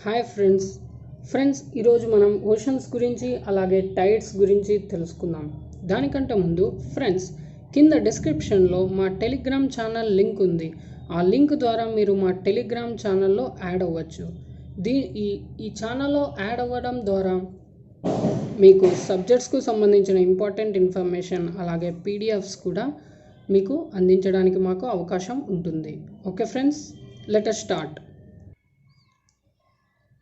Hi friends ఈరోజు మనం oceans గురించి అలాగే టైడ్స్ గురించి తెలుసుకుందాం. దానికంటే ముందు ఫ్రెండ్స్ కింద డిస్క్రిప్షన్లో మా టెలిగ్రామ్ ఛానల్ లింక్ ఉంది. ఆ లింక్ ద్వారా మీరు మా టెలిగ్రామ్ ఛానల్లో యాడ్ అవ్వచ్చు. ఈ ఛానల్లో యాడ్ అవ్వడం ద్వారా మీకు సబ్జెక్ట్స్కు సంబంధించిన ఇంపార్టెంట్ ఇన్ఫర్మేషన్ అలాగే పీడిఎఫ్స్ కూడా మీకు అందించడానికి మాకు అవకాశం ఉంటుంది. Okay friends, let us start.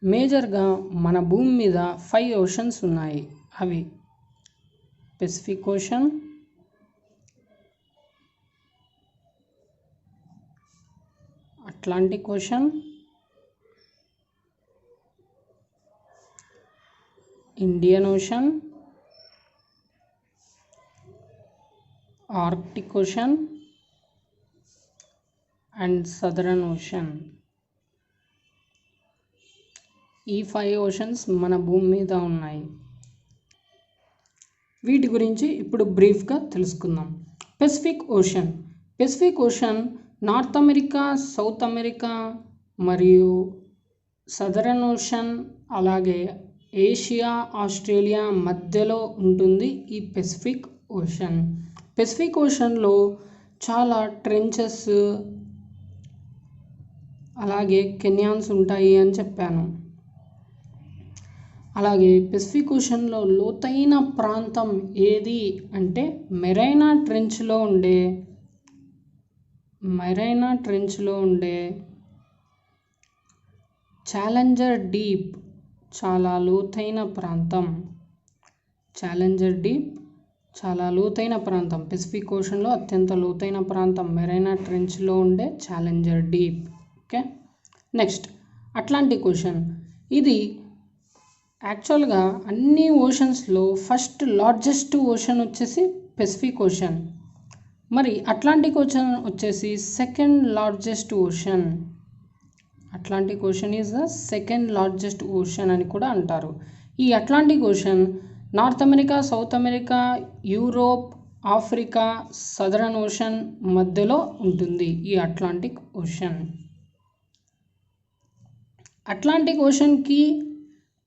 మేజర్గా మన భూమి మీద 5 ఓషన్స్ ఉన్నాయి. అవి Pacific ocean, Atlantic ocean, Indian ocean, Arctic ocean and southern ocean. ఈ 5 ఓషన్స్ మన భూమి మీద ఉన్నాయి. వీటి గురించి ఇప్పుడు బ్రీఫ్గా తెలుసుకుందాం. Pacific ocean north America, south America మరియు సదరన్ ఓషన్ అలాగే ఏషియా, ఆస్ట్రేలియా మధ్యలో ఉంటుంది ఈ పెసిఫిక్ ఓషన్. పెసిఫిక్ ఓషన్లో చాలా ట్రెంచెస్ అలాగే కెన్యాన్స్ ఉంటాయి అని చెప్పాను. అలాగే పెసిఫిక్ ఓషన్లో లోతైన ప్రాంతం ఏది అంటే మెరైనా ట్రెంచ్లో ఉండే ఛాలెంజర్ డీప్ చాలా లోతైన ప్రాంతం. పెసిఫిక్ ఓషన్లో అత్యంత లోతైన ప్రాంతం మెరైనా ట్రెంచ్లో ఉండే challenger deep. Okay, next Atlantic ocean. ఇది యాక్చువల్గా అన్ని ఓషన్స్లో ఫస్ట్ లార్జెస్ట్ ఓషన్ వచ్చేసి పెసిఫిక్ ఓషన్. మరి అట్లాంటిక్ ఓషన్ వచ్చేసి second largest ocean. Atlantic ocean is the second largest ocean అని కూడా అంటారు. ఈ Atlantic ocean north America, south America, Europe, Africa, southern ocean మధ్యలో ఉంటుంది ఈ అట్లాంటిక్ ఓషన్. అట్లాంటిక్ ఓషన్కి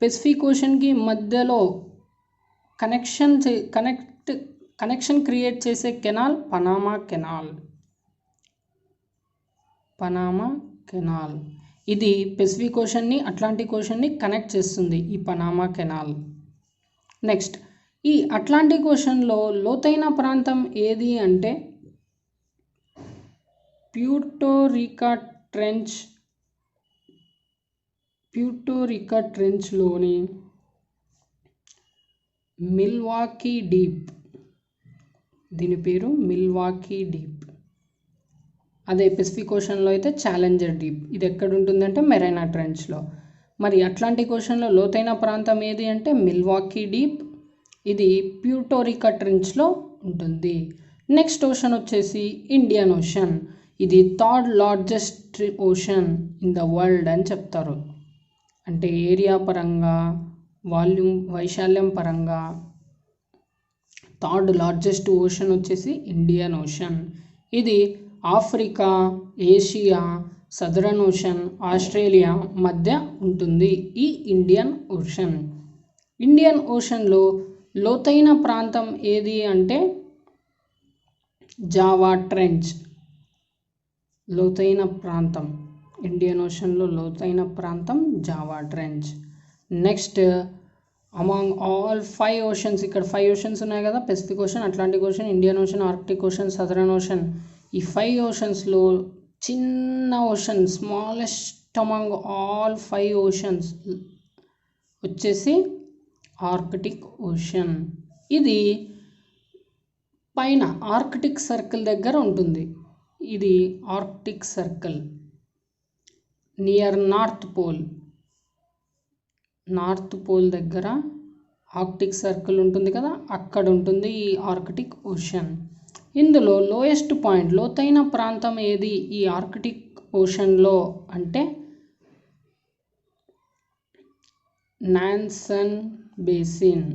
పెసిఫిక్ ఓషన్కి మధ్యలో కనెక్షన్ క్రియేట్ చేసే కెనాల్ పనామా కెనాల్. ఇది పెసిఫిక్ ఓషన్ని, అట్లాంటిక్ ఓషన్ని కనెక్ట్ చేస్తుంది ఈ పనామా కెనాల్. నెక్స్ట్, ఈ అట్లాంటిక్ ఓషన్లో లోతైన ప్రాంతం ఏది అంటే ప్యూర్టోరికా ట్రెంచ్లోని మిల్వాకీ డీప్. దీని పేరు మిల్వాకీ డీప్. అదే పెసిఫిక్ ఓషన్లో అయితే ఛాలెంజర్ డీప్. ఇది ఎక్కడ ఉంటుందంటే మెరైనా ట్రెంచ్లో. మరి అట్లాంటిక్ ఓషన్లో లోతైన ప్రాంతం ఏది అంటే మిల్వాకీ డీప్. ఇది ప్యూర్టోరికా ట్రెంచ్లో ఉంటుంది. నెక్స్ట్ ఓషన్ వచ్చేసి ఇండియన్ ఓషన్. ఇది third largest ocean in the world అని చెప్తారు. అంటే ఏరియా పరంగా, వాల్యూమ్, వైశాల్యం పరంగా థర్డ్ లార్జెస్ట్ ఓషన్ వచ్చేసి ఇండియన్ ఓషన్. ఇది Africa, Asia, southern ocean, Australia మధ్య ఉంటుంది ఈ ఇండియన్ ఓషన్. ఇండియన్ ఓషన్లో లోతైన ప్రాంతం ఏది అంటే జావా ట్రెంచ్. ఇండియన్ ఓషన్లో లోతైన ప్రాంతం Java trench. Next, among all 5 oceans, ఇక్కడ 5 ఓషన్స్ ఉన్నాయి కదా, Pacific ocean, Atlantic ocean, Indian ocean, Arctic ocean, Southern ocean. ఈ 5 ఓషన్స్లో చిన్న ocean, smallest among all 5 oceans వచ్చేసి ఆర్కిటిక్ ఓషన్. ఇది పైన ఆర్కిటిక్ సర్కిల్ దగ్గర ఉంటుంది. ఇది Arctic circle near North Pole దగ్గర ఆర్కిటిక్ సర్కిల్ ఉంటుంది కదా, అక్కడ ఉంటుంది ఈ ఆర్కిటిక్ ఓషన్. ఇందులో లోయెస్ట్ పాయింట్, లోతైన ప్రాంతం ఏది ఈ ఆర్కిటిక్ ఓషన్లో అంటే నాన్సన్ బేసిన్.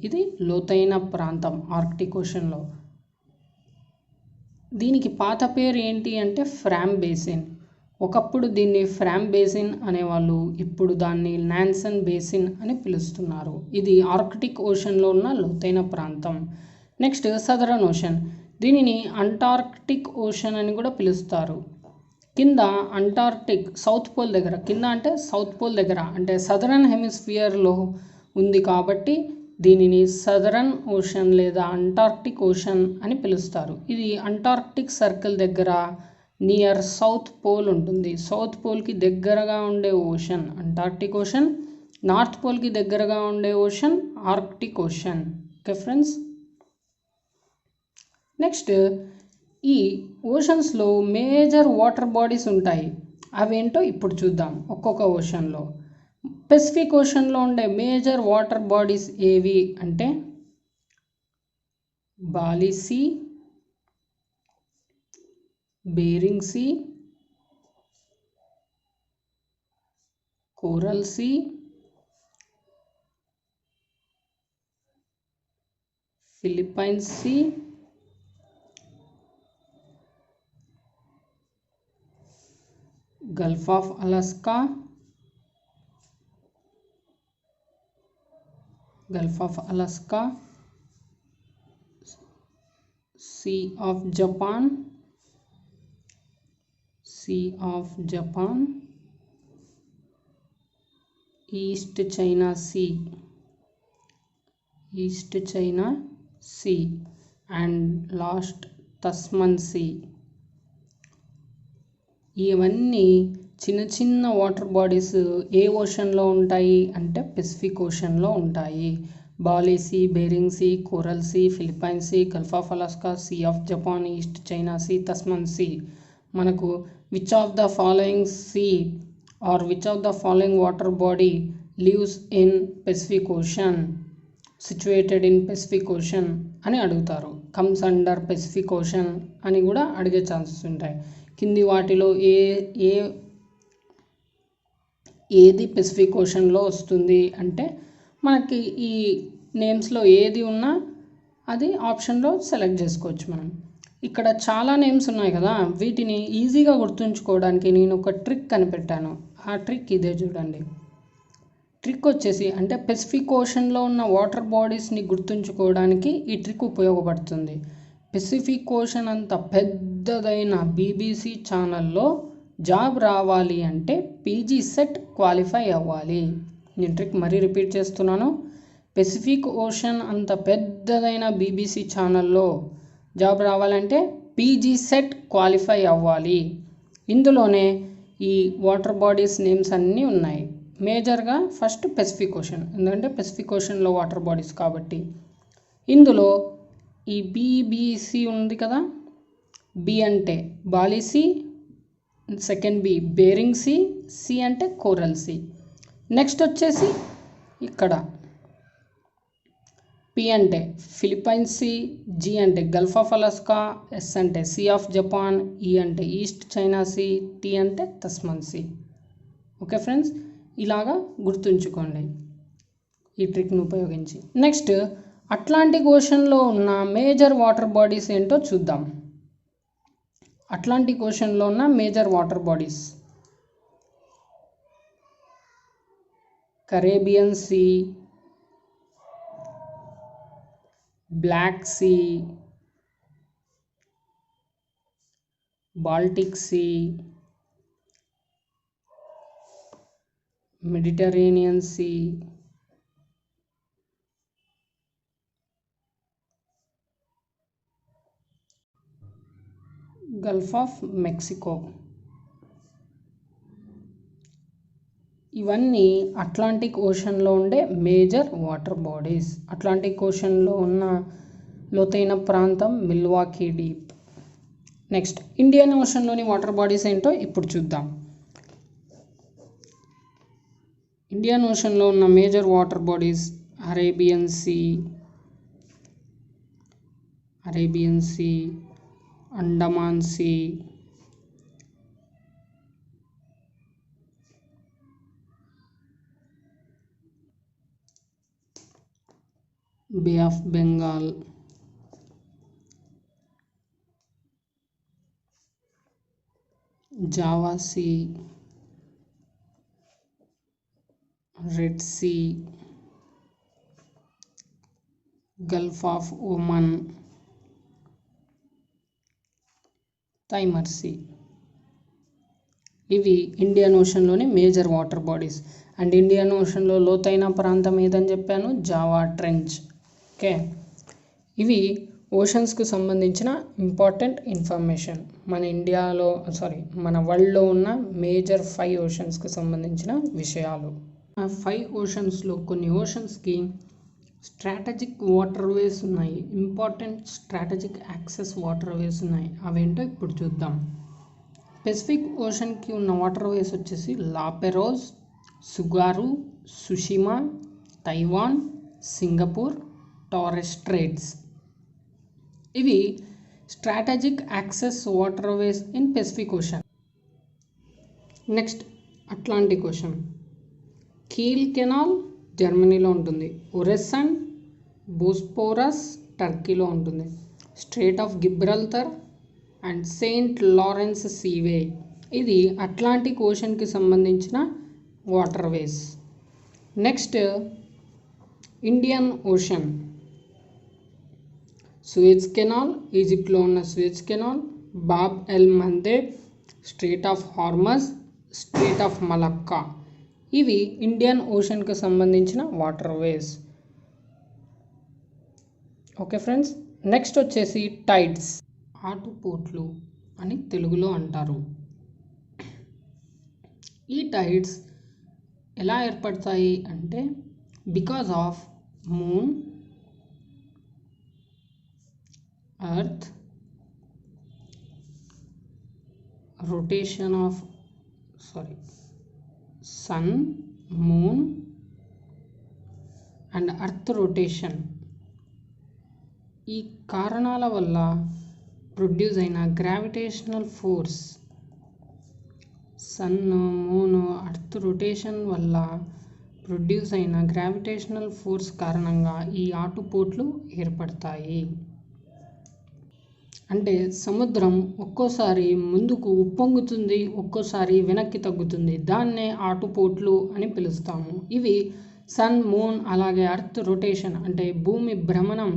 ఇది లోతైన ప్రాంతం ఆర్కిటిక్ ఓషన్లో. దీనికి పాత పేరు ఏంటి అంటే ఫ్రామ్ బేసిన్. ఒకప్పుడు దీన్ని ఫ్రామ్ బేసిన్ అనేవాళ్ళు, ఇప్పుడు దాన్ని నాన్సన్ బేసిన్ అని పిలుస్తున్నారు. ఇది ఆర్కిటిక్ ఓషన్లో ఉన్న లోతైన ప్రాంతం. నెక్స్ట్ సదరన్ ఓషన్, దీనిని అంటార్క్టిక్ ఓషన్ అని కూడా పిలుస్తారు. కింద అంటార్క్టిక్ సౌత్ పోల్ దగ్గర, కింద అంటే సౌత్ పోల్ దగ్గర అంటే సదరన్ హెమిస్ఫియర్లో ఉంది కాబట్టి దీనిని సదరన్ ఓషన్ లేదా అంటార్క్టిక్ ఓషన్ అని పిలుస్తారు. ఇది అంటార్క్టిక్ సర్కిల్ దగ్గర నియర్ సౌత్ పోల్ ఉంటుంది. సౌత్ పోల్కి దగ్గరగా ఉండే ఓషన్ అంటార్క్టిక్ ఓషన్, నార్త్ పోల్కి దగ్గరగా ఉండే ocean Arctic ocean. Okay friends. Next ఈ ఓషన్స్లో మేజర్ వాటర్ బాడీస్ ఉంటాయి. అవేంటో ఇప్పుడు చూద్దాం ఒక్కొక్క ఓషన్లో. పెసిఫిక్ ఓషన్లో ఉండే మేజర్ వాటర్ బాడీస్ ఏవి అంటే Bali Sea, Bering Sea, Coral Sea, Philippines Sea, Gulf of Alaska, Sea of Japan, East China Sea, and last Tasman Sea. ఇవన్నీ చిన్న చిన్న వాటర్ బాడీస్ ఏ ఓషన్లో ఉంటాయి అంటే పెసిఫిక్ ఓషన్లో ఉంటాయి. Bali Sea, Bering Sea, Coral Sea, Philippine Sea, Gulf of Alaska, Sea of Japan, East China Sea, Tasman Sea. మనకు which of the following sea are which of the following water body lives in Pacific Ocean, situated in Pacific Ocean అని అడుగుతారు. Comes under Pacific Ocean అని కూడా అడిగే chances ఉంటాయి. కింది వాటిలో ఏది పెసిఫిక్ ఓషన్లో వస్తుంది అంటే మనకి ఈ నేమ్స్లో ఏది ఉన్నా అది ఆప్షన్లో సెలెక్ట్ చేసుకోవచ్చు మనం. ఇక్కడ చాలా నేమ్స్ ఉన్నాయి కదా, వీటిని ఈజీగా గుర్తుంచుకోవడానికి నేను ఒక ట్రిక్ కనిపెట్టాను. ఆ ట్రిక్ ఇదే చూడండి. ట్రిక్ వచ్చేసి అంటే పెసిఫిక్ ఓషన్లో ఉన్న వాటర్ బాడీస్ని గుర్తుంచుకోవడానికి ఈ ట్రిక్ ఉపయోగపడుతుంది. పెసిఫిక్ ఓషన్ అంత పెద్దదైన BBC ఛానల్లో జాబ్ రావాలి అంటే PG సెట్ క్వాలిఫై అవ్వాలి. నేను ట్రిక్ మరీ రిపీట్ చేస్తున్నాను. పెసిఫిక్ ఓషన్ అంత పెద్దదైన BBC ఛానల్లో జాబ్ రావాలంటే PG సెట్ క్వాలిఫై అవ్వాలి. ఇందులోనే ఈ వాటర్ బాడీస్ నేమ్స్ అన్నీ ఉన్నాయి. మేజర్గా ఫస్ట్ పెసిఫిక్ ఓషన్, ఎందుకంటే పెసిఫిక్ ఓషన్లో వాటర్ బాడీస్ కాబట్టి. ఇందులో ఈ BBC ఉంది కదా, B అంటే Bali Sea, second B Bering Sea, C అంటే కోరల్ సీ. నెక్స్ట్ వచ్చేసి ఇక్కడ P అంటే ఫిలిప్పైన్స్ సీ, G అంటే గల్ఫ్ ఆఫ్ అలాస్కా, S అంటే సీ ఆఫ్ జపాన్, E అంటే ఈస్ట్ చైనా సీ, T అంటే తస్మాన్ సీ. ఓకే ఫ్రెండ్స్, ఇలాగా గుర్తుంచుకోండి ఈ ట్రిక్ను ఉపయోగించి. నెక్స్ట్ అట్లాంటిక్ ఓషన్లో ఉన్న మేజర్ వాటర్ బాడీస్ ఏంటో చూద్దాం. అట్లాంటిక్ ఓషన్లో ఉన్న major water bodies: Caribbean Sea, Black Sea, Baltic Sea, Mediterranean Sea, Gulf of Mexico. ఇవన్నీ అట్లాంటిక్ ఓషన్లో ఉండే మేజర్ వాటర్ బాడీస్. అట్లాంటిక్ ఓషన్లో ఉన్న లోతైన ప్రాంతం మిల్వాకీ డీప్. నెక్స్ట్ ఇండియన్ ఓషన్లోని వాటర్ బాడీస్ ఏంటో ఇప్పుడు చూద్దాం. ఇండియన్ ఓషన్లో ఉన్న major water bodies: Arabian Sea, Andaman Sea, Bay of Bengal, Java Sea, Red Sea, Gulf of Oman, Timor Sea. ఇవి ఇండియన్ ఓషన్లోని major water bodies. And Indian ఓషన్లో లోతైన ప్రాంతం ఏదని చెప్పాను, జావా ట్రెంచ్. ఓకే, ఇవి ఓషన్స్కు సంబంధించిన ఇంపార్టెంట్ ఇన్ఫర్మేషన్. మన వరల్డ్లో ఉన్న మేజర్ 5 ఓషన్స్కి సంబంధించిన విషయాలు. ఆ 5 ఓషన్స్లో కొన్ని ఓషన్స్కి స్ట్రాటజిక్ వాటర్ వేస్ ఉన్నాయి, important strategic access water ways ఉన్నాయి. అవేంటో ఇప్పుడు చూద్దాం. పెసిఫిక్ ఓషన్కి ఉన్న వాటర్ వేస్ వచ్చేసి La Perouse, Tsugaru, Tsushima, Taiwan, Singapore, Torres Straits. ఇవి strategic access waterways in Pacific Ocean. Next Atlantic Ocean. Kiel Canal జర్మనీలో ఉంటుంది. ఒరెసన్, బోస్పోరస్ టర్కీలో ఉంటుంది. Strait of Gibraltar and Saint Lawrence Seaway, ఇది Atlantic ఓషన్కి సంబంధించిన waterways. Next Indian Ocean. Suez Canal, ఈజిప్ట్లో ఉన్న Suez Canal, Bab el Mandeb, Strait of Hormuz, Strait of Malacca, ఇవి ఇండియన్ ఓషన్కి సంబంధించిన waterways. Okay friends, next వచ్చేసి tides, ఆటుపోట్లు అని తెలుగులో అంటారు. ఈ టైడ్స్ ఎలా ఏర్పడతాయి అంటే because of moon, earth, sun, moon and earth rotation. ఈ కారణాల వల్ల ప్రొడ్యూస్ అయిన gravitational force, sun, moon, earth rotation వల్ల ప్రొడ్యూస్ అయిన గ్రావిటేషనల్ ఫోర్స్ కారణంగా ఈ ఆటుపోట్లు ఏర్పడతాయి. అంటే సముద్రం ఒక్కోసారి ముందుకు ఉప్పొంగుతుంది, ఒక్కోసారి వెనక్కి తగ్గుతుంది. దాన్నే ఆటుపోట్లు అని పిలుస్తాము. ఇవి సన్, మూన్ అలాగే ఎర్త్ రొటేషన్ అంటే భూమి భ్రమణం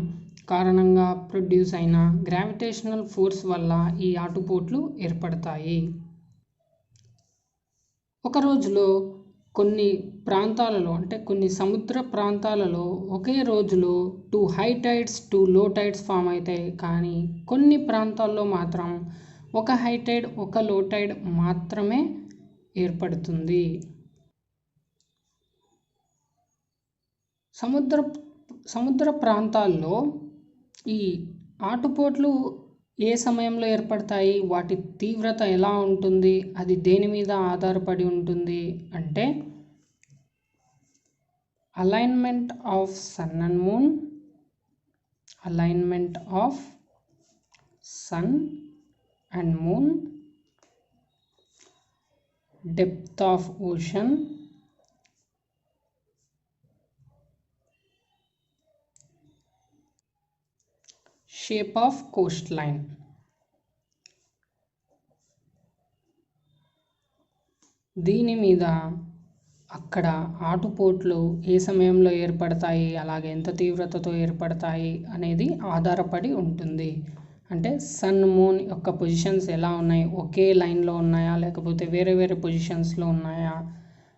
కారణంగా ప్రొడ్యూస్ అయిన గ్రావిటేషనల్ ఫోర్స్ వల్ల ఈ ఆటుపోట్లు ఏర్పడతాయి. ఒక రోజులో కొన్ని ప్రాంతాలలో అంటే కొన్ని సముద్ర ప్రాంతాలలో ఒకే రోజులో 2 హై టైడ్స్ 2 లో టైడ్స్ ఫామ్ అవుతాయి. కానీ కొన్ని ప్రాంతాల్లో మాత్రం ఒక హై టైడ్ ఒక లో టైడ్ మాత్రమే ఏర్పడుతుంది. సముద్ర ప్రాంతాల్లో ఈ ఆటుపోట్లు ఏ సమయంలో ఏర్పడతాయి, వాటి తీవ్రత ఎలా ఉంటుంది, అది దేని మీద ఆధారపడి ఉంటుంది అంటే alignment of sun and moon, alignment of sun and moon, depth of ocean, shape of coast line. దీని మీద అక్కడ ఆటుపోట్లు ఏ సమయంలో ఏర్పడతాయి, అలాగే ఎంత తీవ్రతతో ఏర్పడతాయి అనేది ఆధారపడి ఉంటుంది. అంటే సన్, మూన్ యొక్క పొజిషన్స్ ఎలా ఉన్నాయి, ఒకే లైన్లో ఉన్నాయా లేకపోతే వేరే వేరే పొజిషన్స్లో ఉన్నాయా,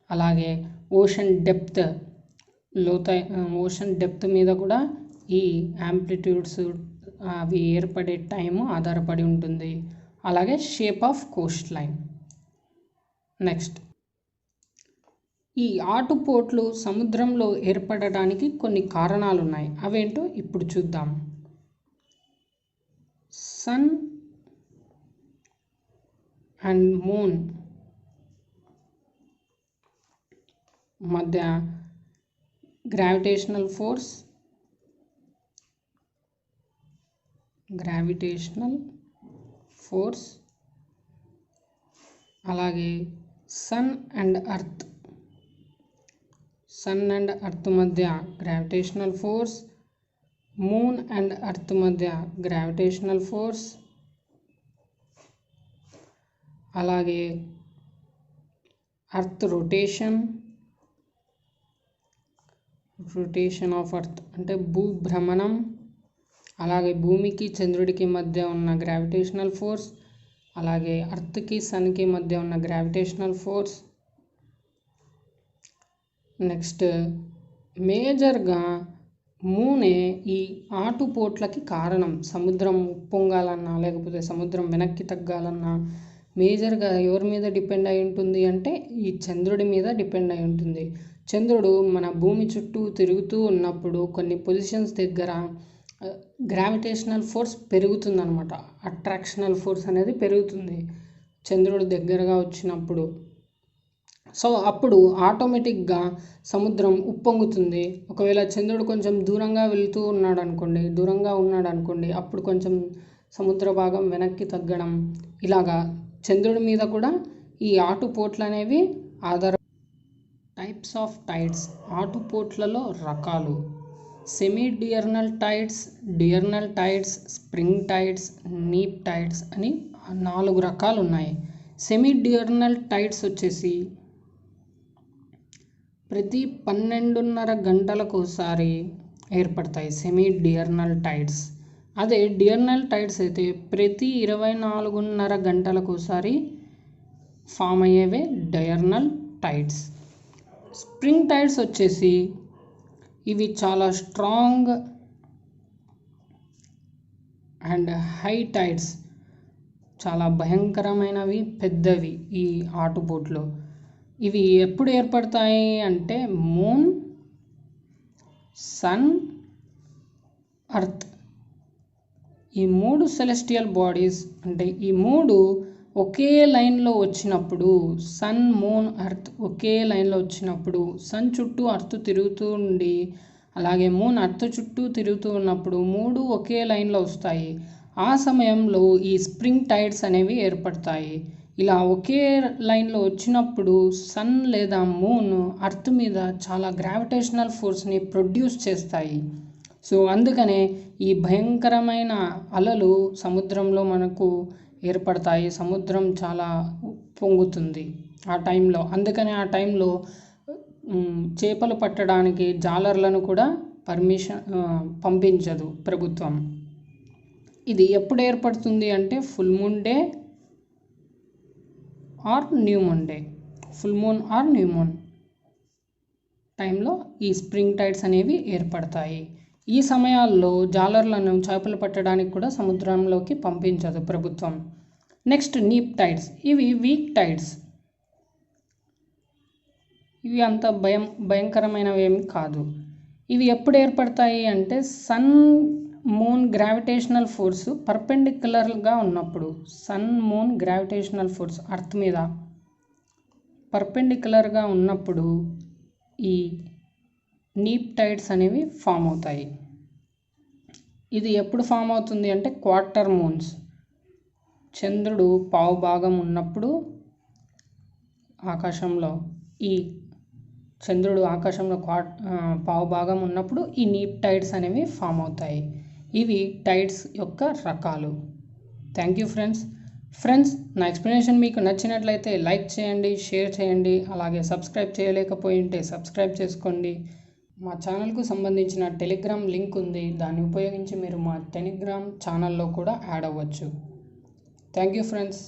అలాగే ఓషన్ డెప్త్ మీద కూడా ఈ యాంప్లిట్యూడ్స్ అవి ఏర్పడే టైము ఆధారపడి ఉంటుంది. అలాగే shape of coast line. Next ఈ ఆటుపోట్లు సముద్రంలో ఏర్పడడానికి కొన్ని కారణాలు ఉన్నాయి. అవేంటో ఇప్పుడు చూద్దాం. సన్ అండ్ మూన్ మధ్య గ్రావిటేషనల్ ఫోర్స్ అలాగే సన్ అండ్ ఎర్త్ మధ్య gravitational force, moon and earth మధ్య గ్రావిటేషనల్ ఫోర్స్, అలాగే ఎర్త్ రొటేషన్ ఆఫ్ ఎర్త్ అంటే భూభ్రమణం, అలాగే భూమికి చంద్రుడికి మధ్య ఉన్న గ్రావిటేషనల్ ఫోర్స్, అలాగే ఎర్త్కి సన్కి మధ్య ఉన్న గ్రావిటేషనల్ ఫోర్స్. నెక్స్ట్ మేజర్గా మూనే ఈ ఆటుపోట్లకి కారణం. సముద్రం ఉప్పొంగాలన్నా లేకపోతే సముద్రం వెనక్కి తగ్గాలన్నా మేజర్గా ఎవరి మీద డిపెండ్ అయి ఉంటుంది అంటే ఈ చంద్రుడి మీద డిపెండ్ అయి ఉంటుంది. చంద్రుడు మన భూమి చుట్టూ తిరుగుతూ ఉన్నప్పుడు కొన్ని పొజిషన్స్ దగ్గర గ్రావిటేషనల్ ఫోర్స్ పెరుగుతుందన్నమాట. అట్రాక్షనల్ ఫోర్స్ అనేది పెరుగుతుంది చంద్రుడు దగ్గరగా వచ్చినప్పుడు. సో అప్పుడు ఆటోమేటిక్గా సముద్రం ఉప్పొంగుతుంది. ఒకవేళ చంద్రుడు కొంచెం దూరంగా ఉన్నాడు అనుకోండి అప్పుడు కొంచెం సముద్ర భాగం వెనక్కి తగ్గడం, ఇలాగా చంద్రుడి మీద కూడా ఈ ఆటుపోట్లు అనేవి టైప్స్ ఆఫ్ టైడ్స్. ఆటుపోట్లలో రకాలు semi diurnal tides, diurnal tides, spring tides, neap tides అని 4 రకాలు ఉన్నాయి. సెమీ డియర్నల్ టైడ్స్ వచ్చేసి ప్రతి 12.5 గంటలకు ఒకసారి ఏర్పడతాయి సెమీ డియర్నల్ టైడ్స్. అదే డియర్నల్ టైడ్స్ అయితే ప్రతి 24.5 గంటలకు ఒకసారి form అయ్యేవే diurnal tides. Spring tides వచ్చేసి ఇవి చాలా స్ట్రాంగ్ అండ్ హై టైడ్స్, చాలా భయంకరమైనవి, పెద్దవి ఈ ఆటుపోట్లు. ఇవి ఎప్పుడు ఏర్పడతాయి అంటే మూన్, సన్, ఎర్త్ ఈ 3 సెలెస్టియల్ బాడీస్ అంటే ఈ 3 ఒకే లైన్లో వచ్చినప్పుడు, సన్, మూన్, ఎర్త్ ఒకే లైన్లో వచ్చినప్పుడు, సన్ చుట్టూ ఎర్త్ తిరుగుతూ ఉండి అలాగే మూన్ ఎర్త్ చుట్టూ తిరుగుతూ ఉన్నప్పుడు 3 ఒకే లైన్లో వస్తాయి. ఆ సమయంలో ఈ స్ప్రింగ్ టైడ్స్ అనేవి ఏర్పడతాయి. ఇలా ఒకే లైన్లో వచ్చినప్పుడు సన్ లేదా మూన్ ఎర్త్ మీద చాలా గ్రావిటేషనల్ ఫోర్స్ని ప్రొడ్యూస్ చేస్తాయి. సో అందుకనే ఈ భయంకరమైన అలలు సముద్రంలో మనకు ఏర్పడతాయి. సముద్రం చాలా పొంగుతుంది ఆ టైంలో. అందుకని ఆ టైంలో చేపలు పట్టడానికి జాలర్లను కూడా పంపించదు ప్రభుత్వం. ఇది ఎప్పుడు ఏర్పడుతుంది అంటే full moon day or new moon day, full moon or new moon టైంలో ఈ స్ప్రింగ్ టైడ్స్ అనేవి ఏర్పడతాయి. ఈ సమయాల్లో జాలర్లను చేపలు పట్టడానికి కూడా సముద్రంలోకి పంపించదు ప్రభుత్వం. Next neap tides. ఇవి వీక్ టైడ్స్. ఇవి అంత భయంకరమైనవి ఏమి కాదు. ఇవి ఎప్పుడు ఏర్పడతాయి అంటే సన్ మూన్ గ్రావిటేషనల్ ఫోర్స్ పర్పెండిక్యులర్గా ఉన్నప్పుడు, sun moon gravitational force earth మీద పర్పెండిక్యులర్గా ఉన్నప్పుడు ఈ నీప్ టైడ్స్ అనేవి ఫామ్ అవుతాయి. ఇది ఎప్పుడు ఫామ్ అవుతుంది అంటే క్వార్టర్ మూన్స్, చంద్రుడు పావు భాగం ఉన్నప్పుడు ఆకాశంలో పావు భాగం ఉన్నప్పుడు ఈ నీప్ టైడ్స్ అనేవి ఫామ్ అవుతాయి. ఇవి టైడ్స్ యొక్క రకాలు. Thank you friends. నా ఎక్స్ప్లెనేషన్ మీకు నచ్చినట్లయితే లైక్ చేయండి, షేర్ చేయండి, అలాగే సబ్స్క్రైబ్ చేయలేకపోయి ఉంటే సబ్స్క్రైబ్ చేసుకోండి. మా ఛానల్కు సంబంధించిన టెలిగ్రామ్ లింక్ ఉంది, దాన్ని ఉపయోగించి మీరు మా టెలిగ్రామ్ ఛానల్లో కూడా యాడ్ అవ్వచ్చు. Thank you friends.